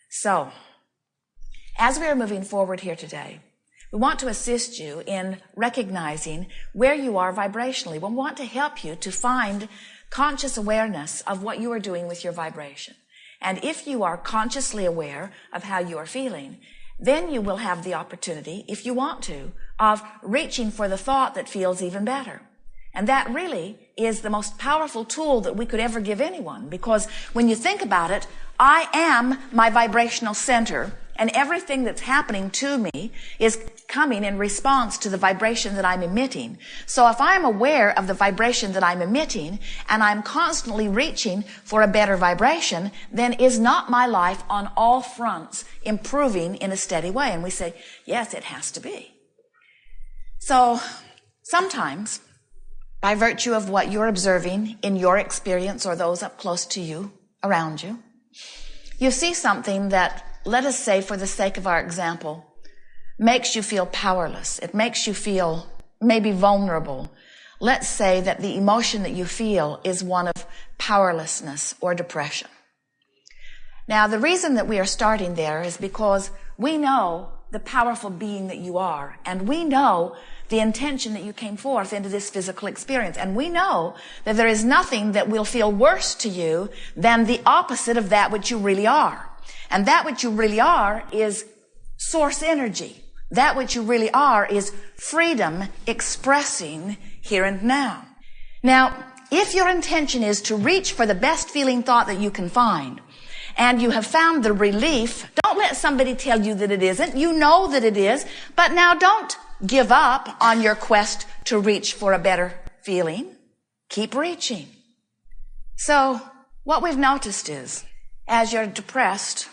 So, as we are moving forward here today, we want to assist you in recognizing where you are vibrationally. We want to help you to find conscious awareness of what you are doing with your vibration. And if you are consciously aware of how you are feeling, then you will have the opportunity, if you want to, of reaching for the thought that feels even better. And that really is the most powerful tool that we could ever give anyone, because when you think about it, I am my vibrational center, and everything that's happening to me is coming in response to the vibration that I'm emitting. So if I'm aware of the vibration that I'm emitting, and I'm constantly reaching for a better vibration, then is not my life on all fronts improving in a steady way? And we say, yes, it has to be. So sometimes, by virtue of what you're observing in your experience or those up close to you, around you, you see something that, let us say for the sake of our example, makes you feel powerless. It makes you feel maybe vulnerable. Let's say that the emotion that you feel is one of powerlessness or depression. Now, the reason that we are starting there is because we know the powerful being that you are, and we know the intention that you came forth into this physical experience. And we know that there is nothing that will feel worse to you than the opposite of that which you really are. And that which you really are is source energy. That which you really are is freedom expressing here and now. Now, if your intention is to reach for the best feeling thought that you can find, and you have found the relief, don't let somebody tell you that it isn't. You know that it is, but now don't give up on your quest to reach for a better feeling. Keep reaching. So, what we've noticed is, as you're depressed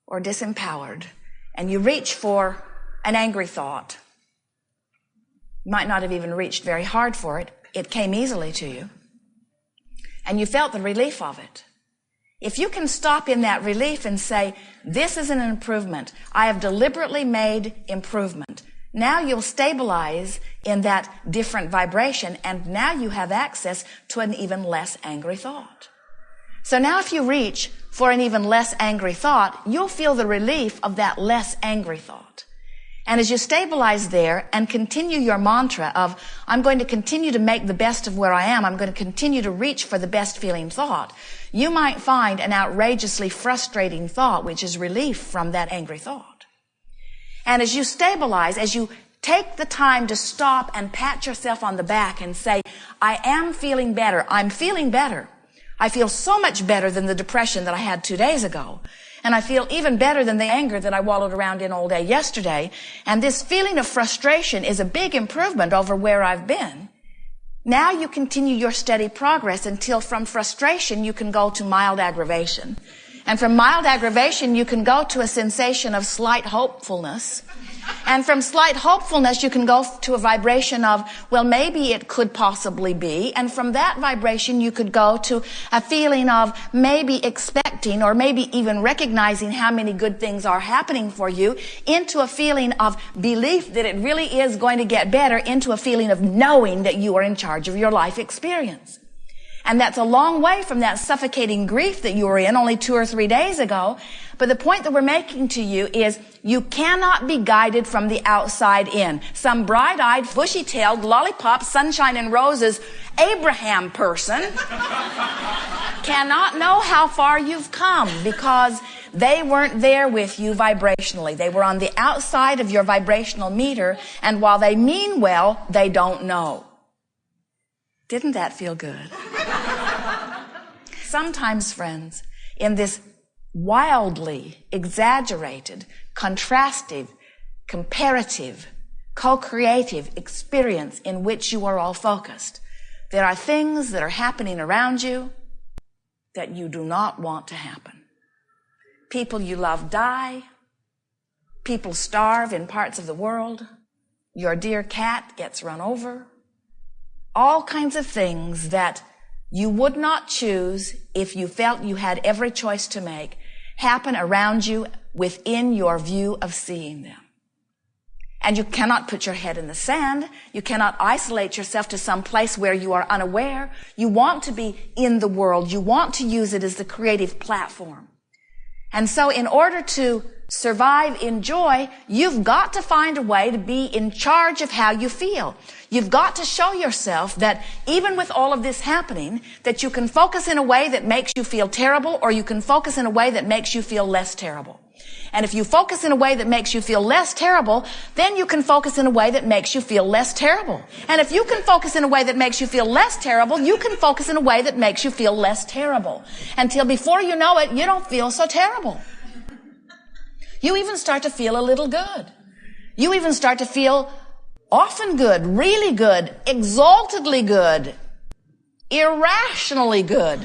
or disempowered, and you reach for an angry thought, you might not have even reached very hard for it. It came easily to you, and you felt the relief of it. If you can stop in that relief and say, this is an improvement, I have deliberately made improvement, now you'll stabilize in that different vibration, and now you have access to an even less angry thought. So now if you reach for an even less angry thought, you'll feel the relief of that less angry thought. And as you stabilize there and continue your mantra of, I'm going to continue to make the best of where I am, I'm going to continue to reach for the best feeling thought, you might find an outrageously frustrating thought, which is relief from that angry thought. And as you stabilize, as you take the time to stop and pat yourself on the back and say, I am feeling better, I'm feeling better. I feel so much better than the depression that I had 2 days ago. And I feel even better than the anger that I wallowed around in all day yesterday. And this feeling of frustration is a big improvement over where I've been. Now you continue your steady progress until from frustration you can go to mild aggravation. And from mild aggravation you can go to a sensation of slight hopefulness. And from slight hopefulness, you can go to a vibration of, well, maybe it could possibly be. And from that vibration, you could go to a feeling of maybe expecting or maybe even recognizing how many good things are happening for you, into a feeling of belief that it really is going to get better, into a feeling of knowing that you are in charge of your life experience. And that's a long way from that suffocating grief that you were in only 2 or 3 days ago. But the point that we're making to you is you cannot be guided from the outside in. Some bright-eyed, bushy-tailed, lollipop, sunshine and roses Abraham person cannot know how far you've come, because they weren't there with you vibrationally. They were on the outside of your vibrational meter, and while they mean well, they don't know. Didn't that feel good? Sometimes, friends, in this wildly exaggerated, contrastive, comparative, co-creative experience in which you are all focused, there are things that are happening around you that you do not want to happen. People you love die. People starve in parts of the world. Your dear cat gets run over. All kinds of things that you would not choose if you felt you had every choice to make happen around you within your view of seeing them. And you cannot put your head in the sand. You cannot isolate yourself to some place where you are unaware. You want to be in the world. You want to use it as the creative platform. And so in order to survive in joy, you've got to find a way to be in charge of how you feel. You've got to show yourself that even with all of this happening, that you can focus in a way that makes you feel terrible, or you can focus in a way that makes you feel less terrible. And if you focus in a way that makes you feel less terrible, then you can focus in a way that makes you feel less terrible. And if you can focus in a way that makes you feel less terrible, you can focus in a way that makes you feel less terrible. Until before you know it, you don't feel so terrible. You even start to feel a little good. You even start to feel often good, really good, exaltedly good, irrationally good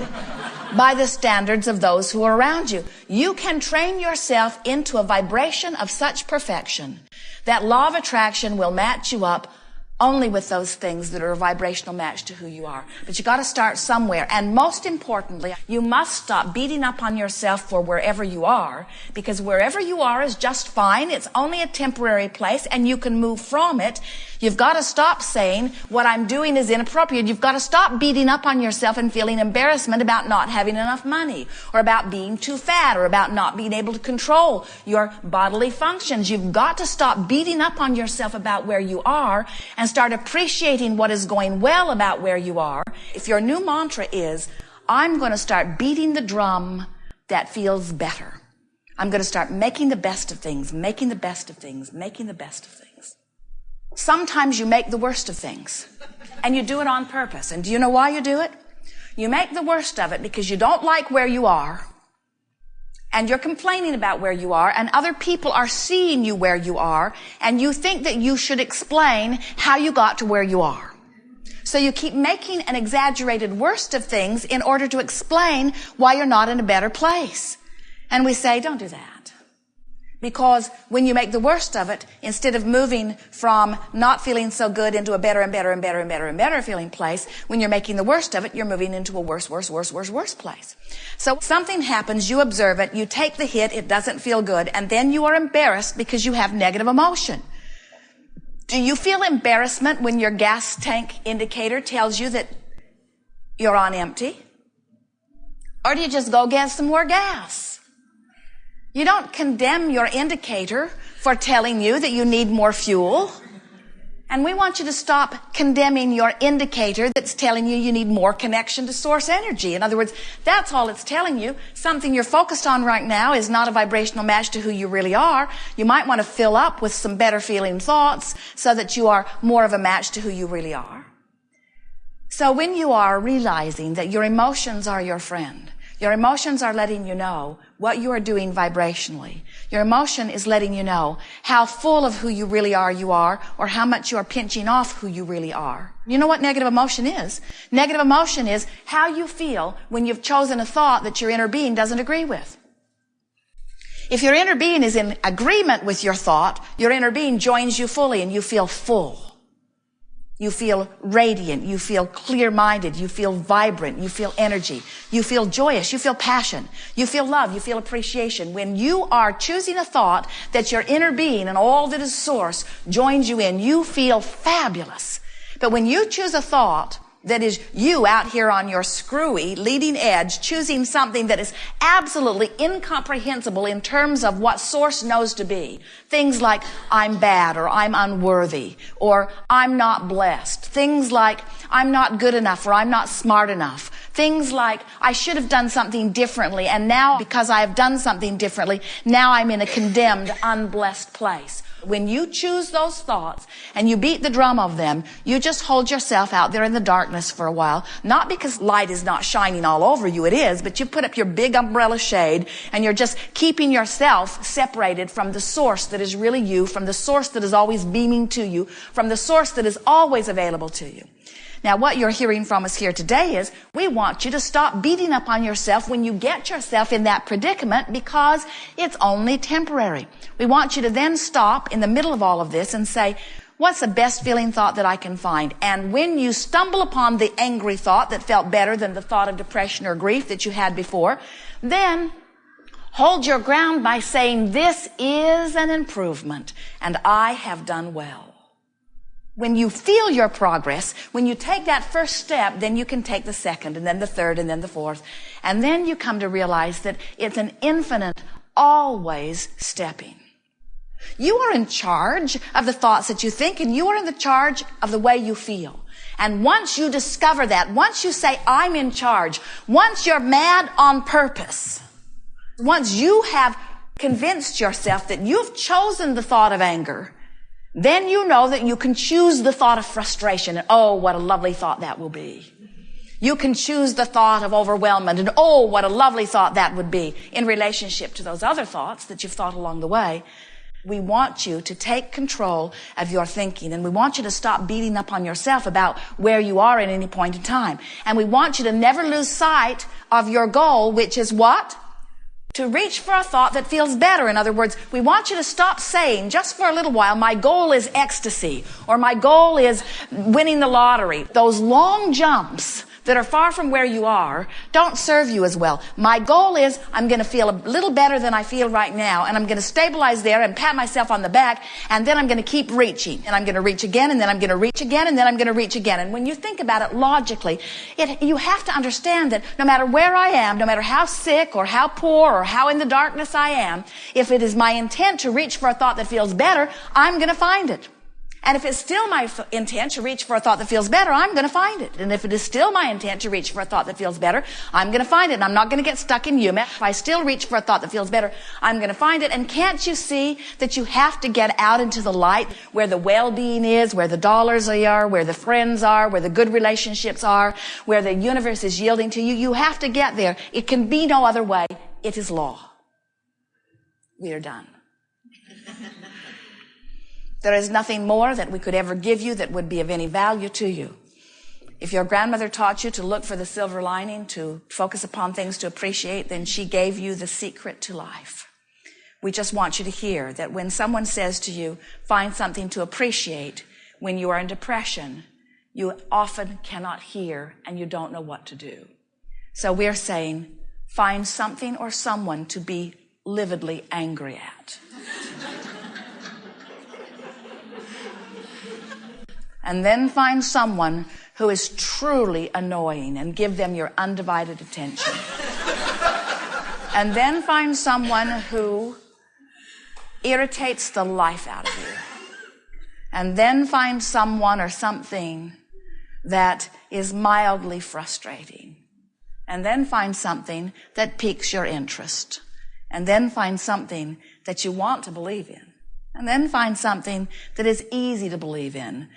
by the standards of those who are around you. You can train yourself into a vibration of such perfection that law of attraction will match you up only with those things that are a vibrational match to who you are. But you got to start somewhere. And most importantly, you must stop beating up on yourself for wherever you are, because wherever you are is just fine. It's only a temporary place and you can move from it. You've got to stop saying what I'm doing is inappropriate. You've got to stop beating up on yourself and feeling embarrassment about not having enough money, or about being too fat, or about not being able to control your bodily functions. You've got to stop beating up on yourself about where you are and start appreciating what is going well about where you are. If your new mantra is, I'm going to start beating the drum that feels better. I'm going to start making the best of things, making the best of things, making the best of things. Sometimes you make the worst of things, and you do it on purpose. And do you know why you do it? You make the worst of it because you don't like where you are, and you're complaining about where you are, and other people are seeing you where you are, and you think that you should explain how you got to where you are. So you keep making an exaggerated worst of things in order to explain why you're not in a better place. And we say, don't do that. Because when you make the worst of it, instead of moving from not feeling so good into a better and better and better and better and better feeling place, when you're making the worst of it, you're moving into a worse place. So something happens, you observe it, you take the hit, it doesn't feel good, and then you are embarrassed because you have negative emotion. Do you feel embarrassment when your gas tank indicator tells you that you're on empty? Or do you just go get some more gas? You don't condemn your indicator for telling you that you need more fuel. And we want you to stop condemning your indicator that's telling you need more connection to source energy. In other words, that's all it's telling you. Something you're focused on right now is not a vibrational match to who you really are. You might want to fill up with some better feeling thoughts so that you are more of a match to who you really are. So when you are realizing that your emotions are your friend, your emotions are letting you know what you are doing vibrationally. Your emotion is letting you know how full of who you really are you are, or how much you are pinching off who you really are. You know what negative emotion is? Negative emotion is how you feel when you've chosen a thought that your inner being doesn't agree with. If your inner being is in agreement with your thought, your inner being joins you fully and you feel full. You feel radiant, you feel clear-minded, you feel vibrant, you feel energy, you feel joyous, you feel passion, you feel love, you feel appreciation. When you are choosing a thought that your inner being and all that is source joins you in, you feel fabulous. But when you choose a thought that is you out here on your screwy leading edge, choosing something that is absolutely incomprehensible in terms of what source knows to be. Things like, I'm bad, or I'm unworthy, or I'm not blessed. Things like, I'm not good enough, or I'm not smart enough. Things like, I should have done something differently, and now because I have done something differently, now I'm in a condemned, unblessed place. When you choose those thoughts and you beat the drum of them, you just hold yourself out there in the darkness for a while. Not because light is not shining all over you, it is, but you put up your big umbrella shade and you're just keeping yourself separated from the source that is really you, from the source that is always beaming to you, from the source that is always available to you. Now, what you're hearing from us here today is we want you to stop beating up on yourself when you get yourself in that predicament, because it's only temporary. We want you to then stop in the middle of all of this and say, what's the best feeling thought that I can find? And when you stumble upon the angry thought that felt better than the thought of depression or grief that you had before, then hold your ground by saying, this is an improvement and I have done well. When you feel your progress, when you take that first step, then you can take the second, and then the third, and then the fourth. And then you come to realize that it's an infinite, always stepping. You are in charge of the thoughts that you think, and you are in the charge of the way you feel. And once you discover that, once you say, I'm in charge, once you're mad on purpose, once you have convinced yourself that you've chosen the thought of anger, then you know that you can choose the thought of frustration. And oh, what a lovely thought that will be. You can choose the thought of overwhelmment. And oh, what a lovely thought that would be in relationship to those other thoughts that you've thought along the way. We want you to take control of your thinking, and we want you to stop beating up on yourself about where you are at any point in time. And we want you to never lose sight of your goal, which is what? To reach for a thought that feels better. In other words, we want you to stop saying, just for a little while, my goal is ecstasy, or my goal is winning the lottery. Those long jumps that are far from where you are don't serve you as well. My goal is I'm going to feel a little better than I feel right now, and I'm going to stabilize there and pat myself on the back, and then I'm going to keep reaching, and I'm going to reach again, and then I'm going to reach again, and then I'm going to reach again. And when you think about it logically, you have to understand that no matter where I am, no matter how sick or how poor or how in the darkness I am, if it is my intent to reach for a thought that feels better, I'm going to find it. And if it's still my intent to reach for a thought that feels better, I'm going to find it. And if it is still my intent to reach for a thought that feels better, I'm going to find it. And I'm not going to get stuck in Yuma. If I still reach for a thought that feels better, I'm going to find it. And can't you see that you have to get out into the light where the well-being is, where the dollars are, where the friends are, where the good relationships are, where the universe is yielding to you? You have to get there. It can be no other way. It is law. We are done. There is nothing more that we could ever give you that would be of any value to you. If your grandmother taught you to look for the silver lining, to focus upon things to appreciate, then she gave you the secret to life. We just want you to hear that when someone says to you, find something to appreciate, when you are in depression, you often cannot hear and you don't know what to do. So we're saying, find something or someone to be lividly angry at. And then find someone who is truly annoying and give them your undivided attention. And then find someone who irritates the life out of you. And then find someone or something that is mildly frustrating. And then find something that piques your interest. And then find something that you want to believe in. And then find something that is easy to believe in.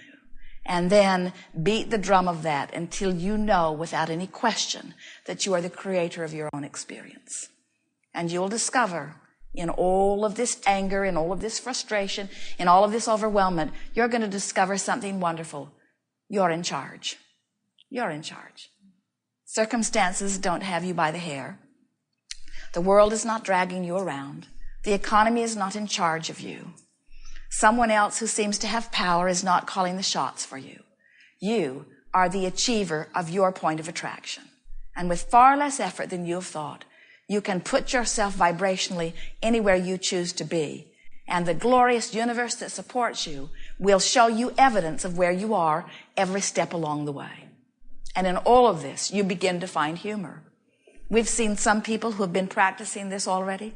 And then beat the drum of that until you know without any question that you are the creator of your own experience. And you'll discover in all of this anger, in all of this frustration, in all of this overwhelmment, you're going to discover something wonderful. You're in charge. You're in charge. Circumstances don't have you by the hair. The world is not dragging you around. The economy is not in charge of you. Someone else who seems to have power is not calling the shots for you. You are the achiever of your point of attraction. And with far less effort than you have thought, you can put yourself vibrationally anywhere you choose to be. And the glorious universe that supports you will show you evidence of where you are every step along the way. And in all of this, you begin to find humor. We've seen some people who have been practicing this already,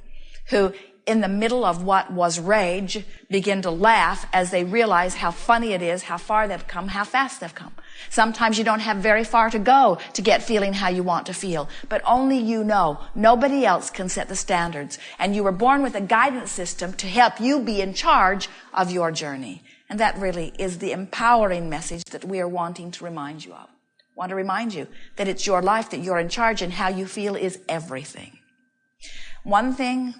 who in the middle of what was rage, begin to laugh as they realize how funny it is, how far they've come, how fast they've come. Sometimes you don't have very far to go to get feeling how you want to feel, but only you know. Nobody else can set the standards. And you were born with a guidance system to help you be in charge of your journey. And that really is the empowering message that we are wanting to remind you of. Want to remind you that it's your life, that you're in charge, and how you feel is everything. One thing,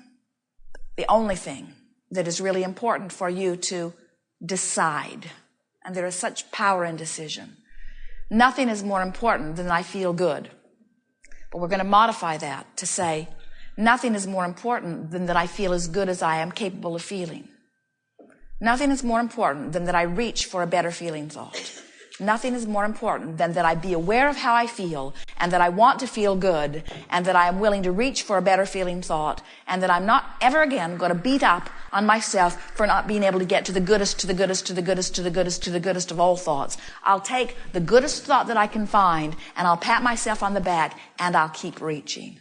the only thing that is really important for you to decide, and there is such power in decision. Nothing is more important than I feel good. But we're going to modify that to say, nothing is more important than that I feel as good as I am capable of feeling. Nothing is more important than that I reach for a better feeling thought. nothing is more important than that I be aware of how I feel, and that I want to feel good, and that I am willing to reach for a better feeling thought, and that I'm not ever again going to beat up on myself for not being able to get to the goodest, to the goodest, to the goodest, to the goodest, to the goodest of all thoughts. I'll take the goodest thought that I can find, and I'll pat myself on the back, and I'll keep reaching.